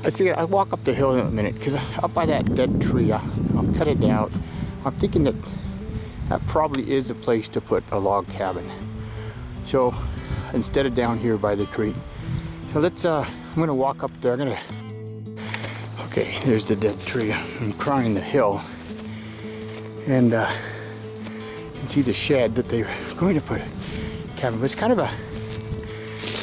I see I'll walk up the hill in a minute because up by that dead tree, I'll cut it down. I'm thinking that that probably is a place to put a log cabin. So instead of down here by the creek. So let's, I'm gonna walk up there. Okay, there's the dead tree. I'm climbing the hill. And you can see the shed that they're going to put a cabin. But it's kind of a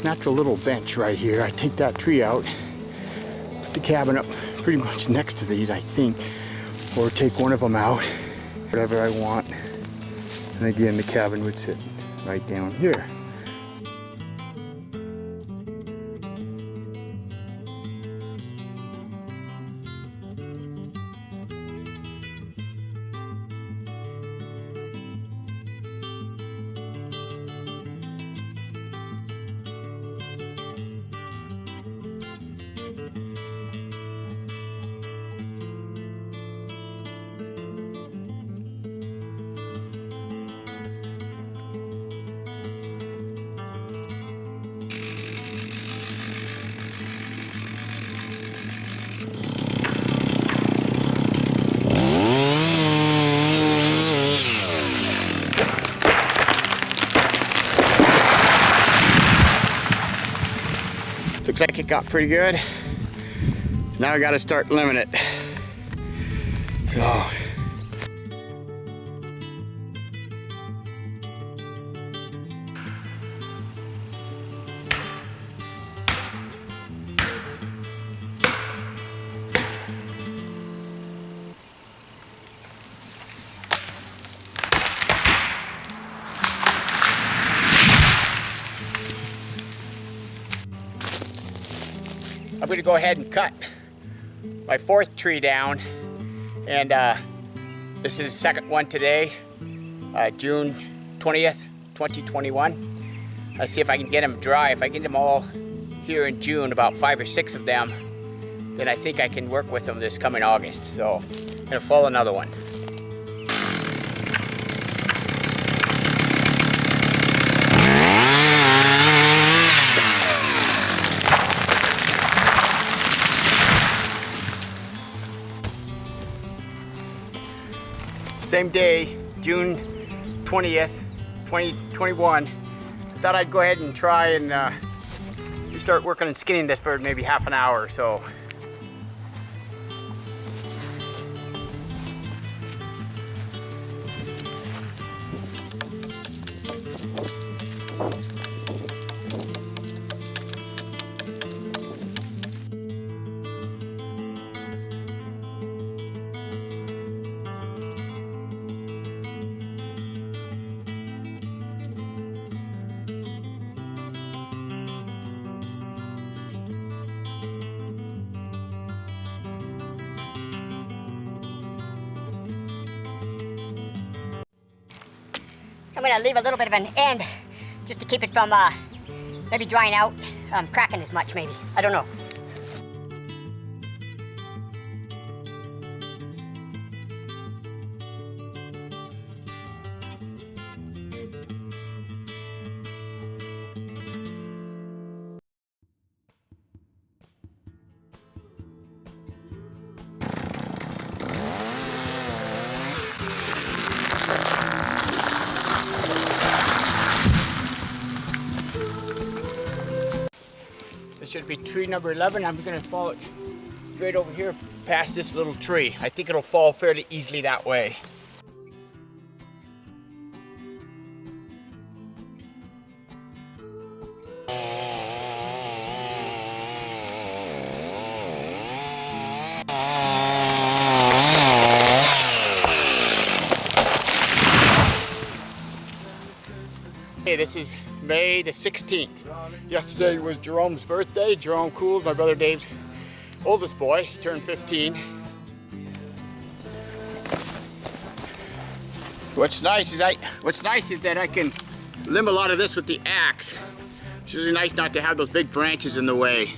natural little bench right here. I take that tree out, put the cabin up pretty much next to these, I think, or take one of them out, whatever I want. And again, the cabin would sit right down here. Looks like it got pretty good. Now I gotta start limbing it. Oh. I'm going to go ahead and cut my 4th tree down, and this is the 2nd one today, June 20th, 2021. Let's see if I can get them dry. If I get them all here in June, about 5 or 6 of them, then I think I can work with them this coming August. So I'm going to follow another one. Same day, June 20th, 2021. I thought I'd go ahead and try and start working on skinning this for maybe half an hour or so. I'm gonna leave a little bit of an end just to keep it from maybe drying out, cracking as much maybe. I don't know. This should be tree number 11. I'm going to follow it right over here past this little tree. I think it'll fall fairly easily that way. Hey, this is May the 16th. Yesterday was Jerome's birthday. Jerome Cool, my brother Dave's oldest boy. He turned 15. What's nice is that I can limb a lot of this with the axe. It's really nice not to have those big branches in the way.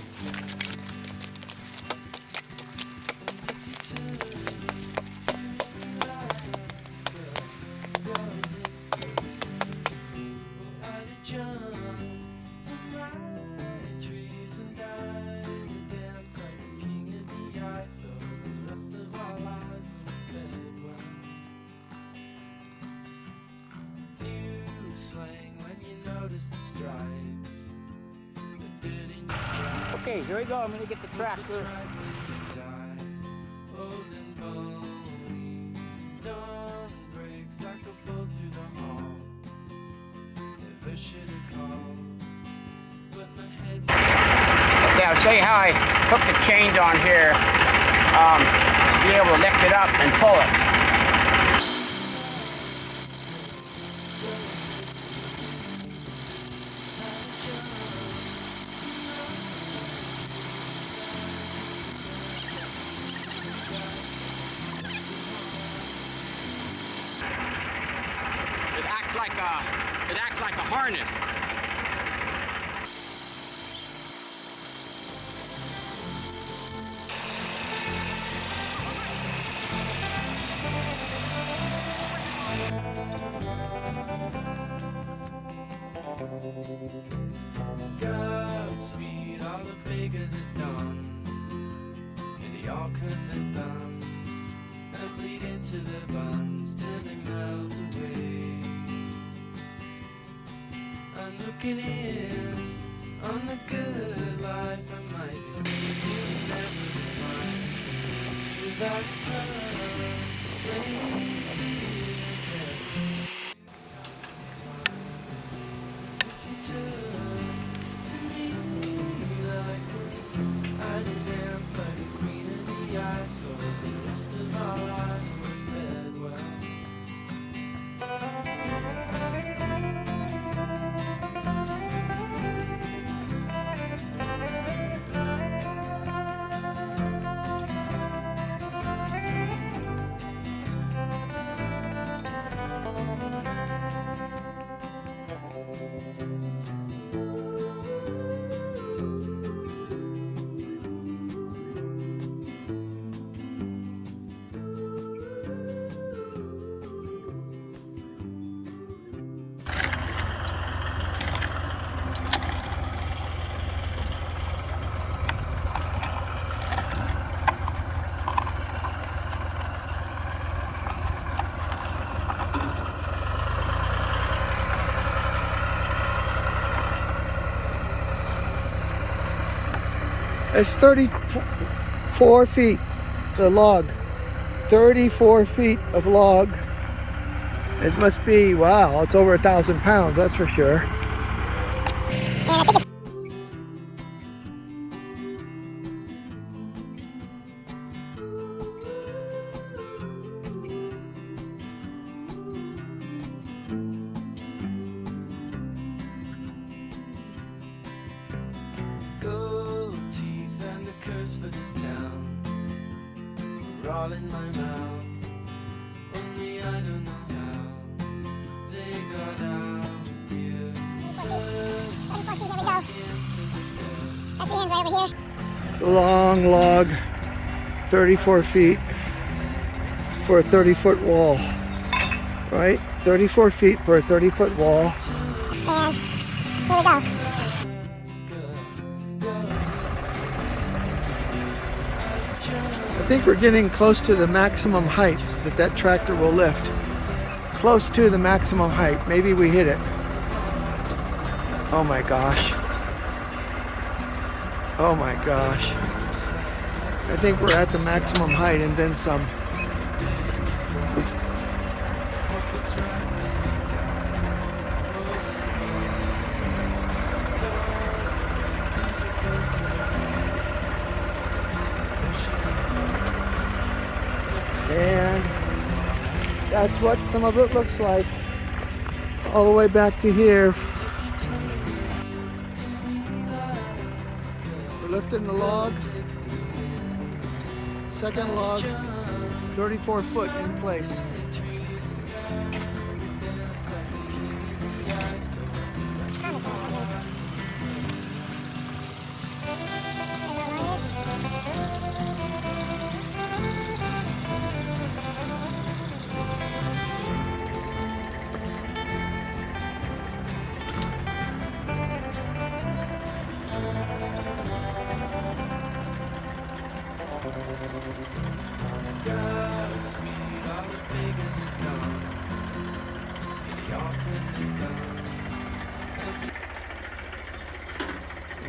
Okay, here we go. I'm gonna get the tractor. Okay, I'll show you how I hook the chains on here to be able to lift it up and pull it. It acts like a harness. Godspeed, all the bakers at dawn, and they all cut their thumbs and bleed into their buns till they melt away. I'm looking in on the good life I might be living, never mine without It's 34 feet, the log. 34 feet of log. It must be, wow, it's over 1,000 pounds, that's for sure. For this town, we're all in my mouth. Only I don't know how they got out here. 24 feet, there we go. That's the end right over here. It's a long log, 34 feet for a 30-foot wall, right? 34 feet for a 30-foot wall. And here we go. I think we're getting close to the maximum height that tractor will lift. Close to the maximum height. Maybe we hit it. Oh my gosh. Oh my gosh. I think we're at the maximum height and then some. And that's what some of it looks like. All the way back to here. We're lifting the log. Second log, 34 foot in place. Godspeed, all the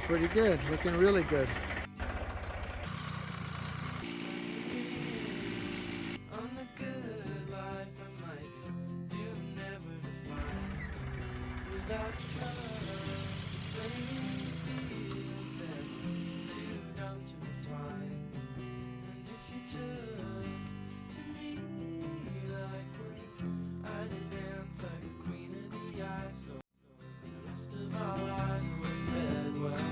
pretty good. Looking really good. On the good life I might do never define. Without trust, playing field then too dumb to reply. And if you took to me like one, I'd dance like a queen of the ice. So the rest of our lives were fed well.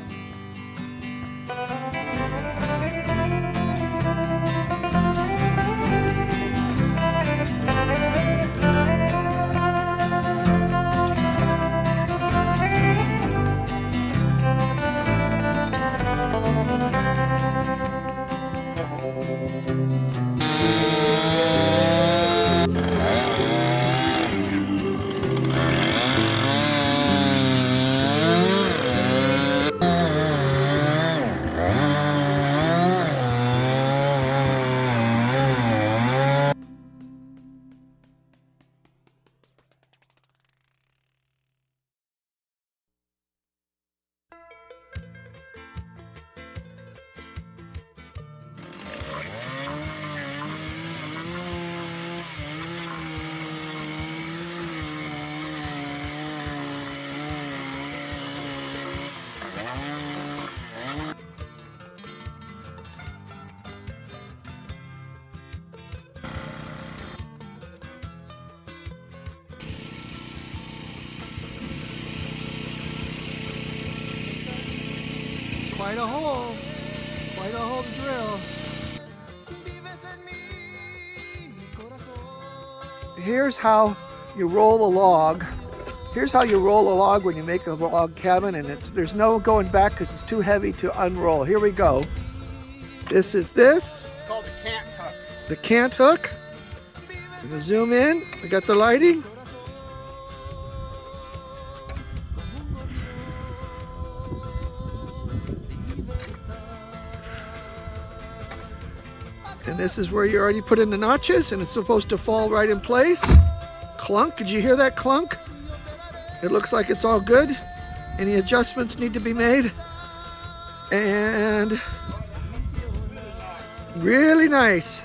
Quite a hole. Quite a hole to drill. Here's how you roll a log. Here's how you roll a log when you make a log cabin, and there's no going back because it's too heavy to unroll. Here we go. This is this. It's called the cant hook. The cant hook. I'm gonna zoom in. We got the lighting. And this is where you already put in the notches, and it's supposed to fall right in place. Clunk, did you hear that clunk? It looks like it's all good. Any adjustments need to be made. And really nice.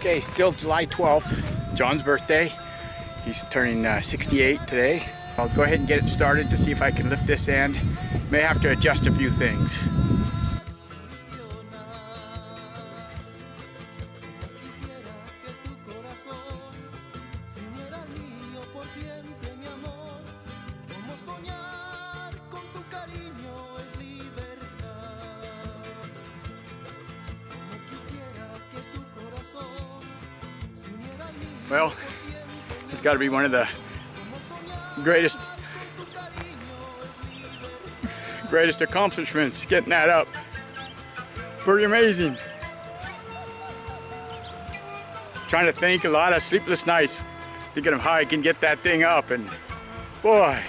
Okay, still July 12th, John's birthday. He's turning 68 today. I'll go ahead and get it started to see if I can lift this end. May have to adjust a few things. Well, it's got to be one of the greatest accomplishments, getting that up. Pretty amazing. Trying to think, a lot of sleepless nights thinking of how I can get that thing up, and boy.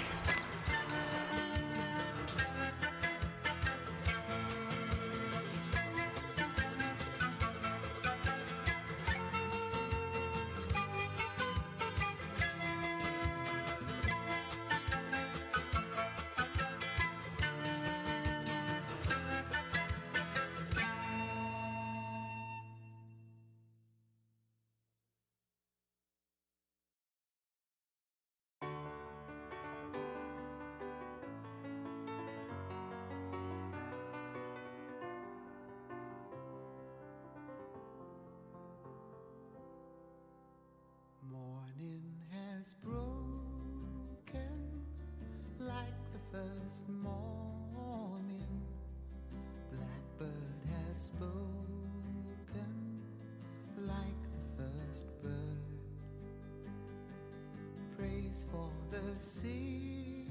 has broken like the first morning. Blackbird has spoken like the first bird. Praise for the singing,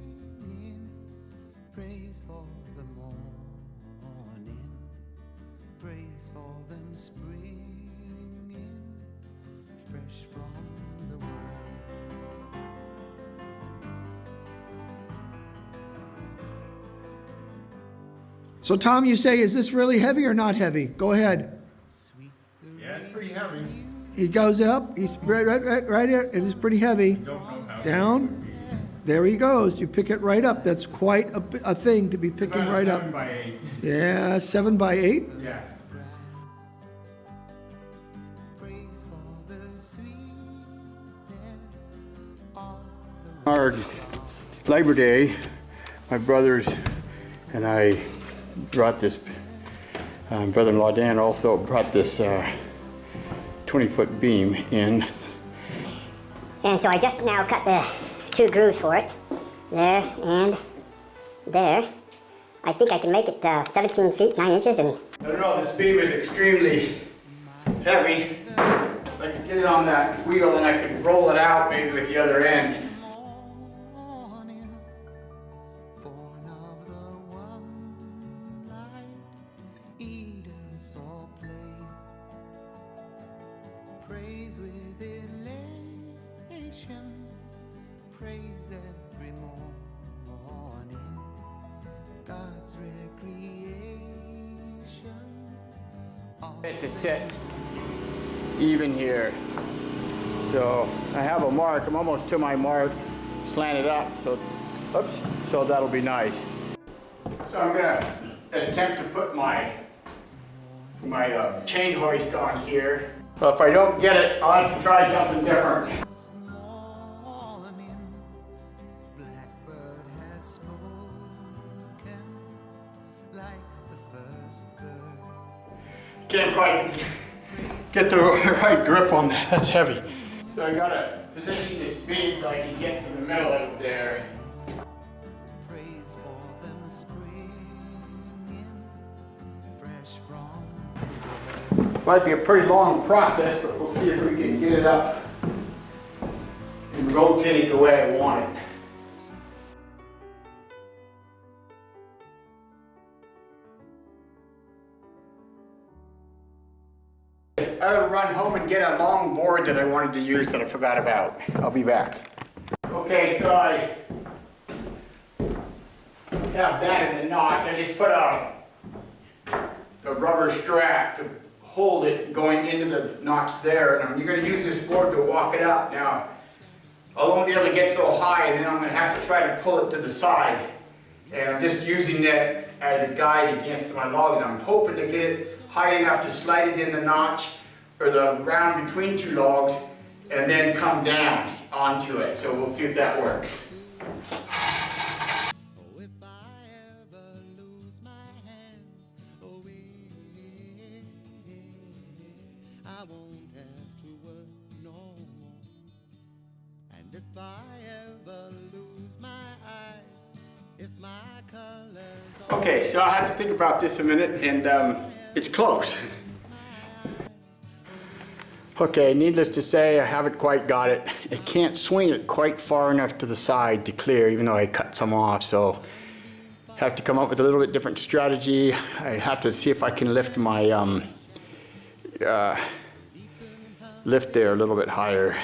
praise for the morning, praise for them springing fresh from the world. So Tom, you say, is this really heavy or not heavy? Go ahead. Yeah, it's pretty heavy. He goes up, he's right here, it is pretty heavy. Down, there he goes. You pick it right up. That's quite a thing to be picking right up. 7 by 8. Yeah, 7 by 8. Yeah. Praise for the sweetness of Our Labor Day, my brothers and I brought this, brother-in-law Dan also brought this 20-foot beam in. And so I just now cut the 2 grooves for it. There and there. I think I can make it 17 feet, 9 inches. And I don't know, this beam is extremely heavy. If I could get it on that wheel, then I could roll it out maybe with the other end. morning, born of the one light, Eden saw play. Praise with elation, praise every morning, God's recreation. It to sit even here. So I have a mark, I'm almost to my mark, slanted up, so, oops, so that'll be nice. So I'm gonna attempt to put my chain hoist on here. But if I don't get it, I'll have to try something different. Morning, blackbird has spoken like the first bird. Can't quite get the right grip on that, that's heavy. So I gotta position this beam so I can get to the middle of there. Praise for them springing fresh from. Might be a pretty long process, but we'll see if we can get it up and rotate it the way I want it. I'll run home and get a long board that I wanted to use that I forgot about. I'll be back. Okay, so I have that in the notch. I just put a rubber strap to hold it going into the notch there. And you're going to use this board to walk it up. Now, I won't be able to get so high, and then I'm going to have to try to pull it to the side. And I'm just using that as a guide against my logs. I'm hoping to get it high enough to slide it in the notch or the round between 2 logs and then come down onto it. So we'll see if that works. Oh, if I ever lose my hands, oh, I won't have to work no more. And if I ever lose my eyes, if my colors are Okay, so I'll have to think about this a minute, and it's close. Okay, needless to say, I haven't quite got it. I can't swing it quite far enough to the side to clear, even though I cut some off, so have to come up with a little bit different strategy. I have to see if I can lift my lift there a little bit higher,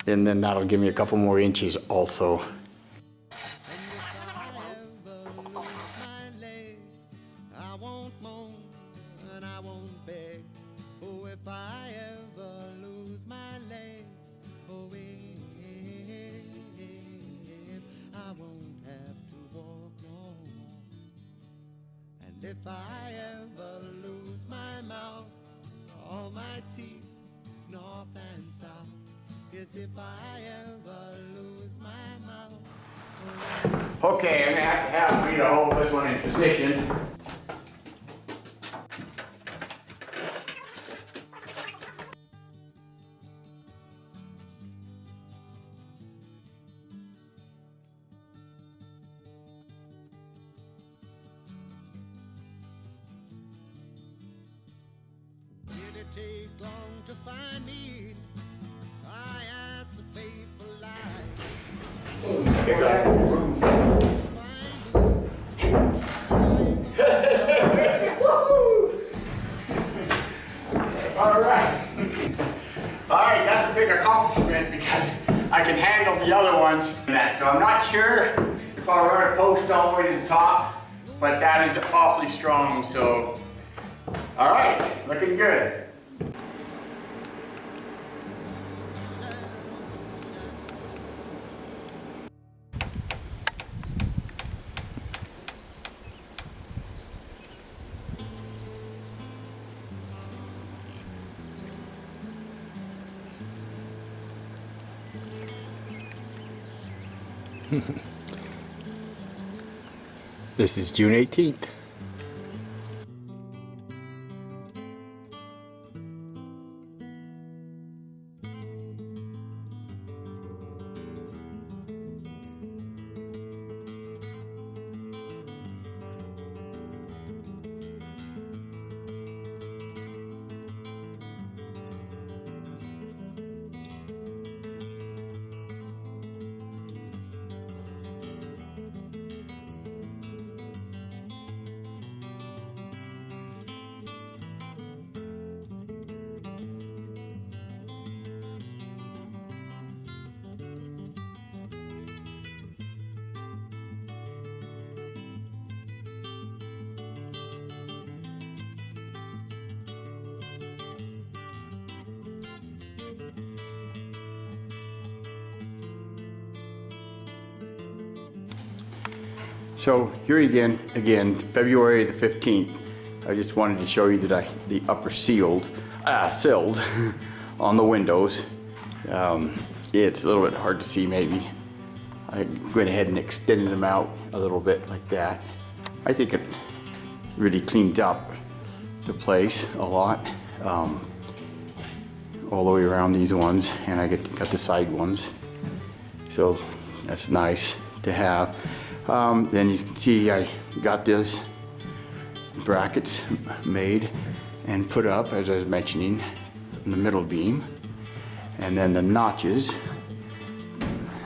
and then that'll give me a couple more inches also. I won't moan and I won't beg. Oh, if I ever lose my legs, oh, if I won't have to walk no more. And if I ever lose my mouth, all my teeth, north and south. Yes, if I ever lose my mouth. Okay, I'm gonna have me to hold this one in position. take long to find me. I ask the faithful light. All right. All right, that's a big accomplishment because I can handle the other ones. So I'm not sure if I'll run a post all the way to the top, but that is awfully strong. So, all right, looking good. This is June 18th. So here again, February the 15th. I just wanted to show you that the upper silled on the windows. It's a little bit hard to see maybe. I went ahead and extended them out a little bit like that. I think it really cleaned up the place a lot. All the way around these ones, and I got the side ones. So that's nice to have. Then you can see I got this brackets made and put up, as I was mentioning, in the middle beam. And then the notches,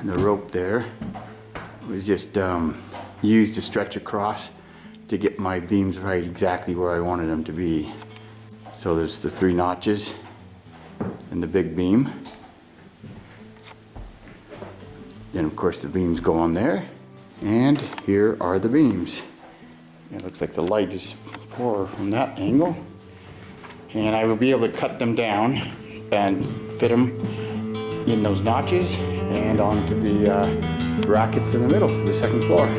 the rope there, was just used to stretch across to get my beams right exactly where I wanted them to be. So there's the 3 notches in the big beam. Then of course the beams go on there. And here are the beams. It looks like the light is poor from that angle. And I will be able to cut them down and fit them in those notches and onto the brackets in the middle for the second floor.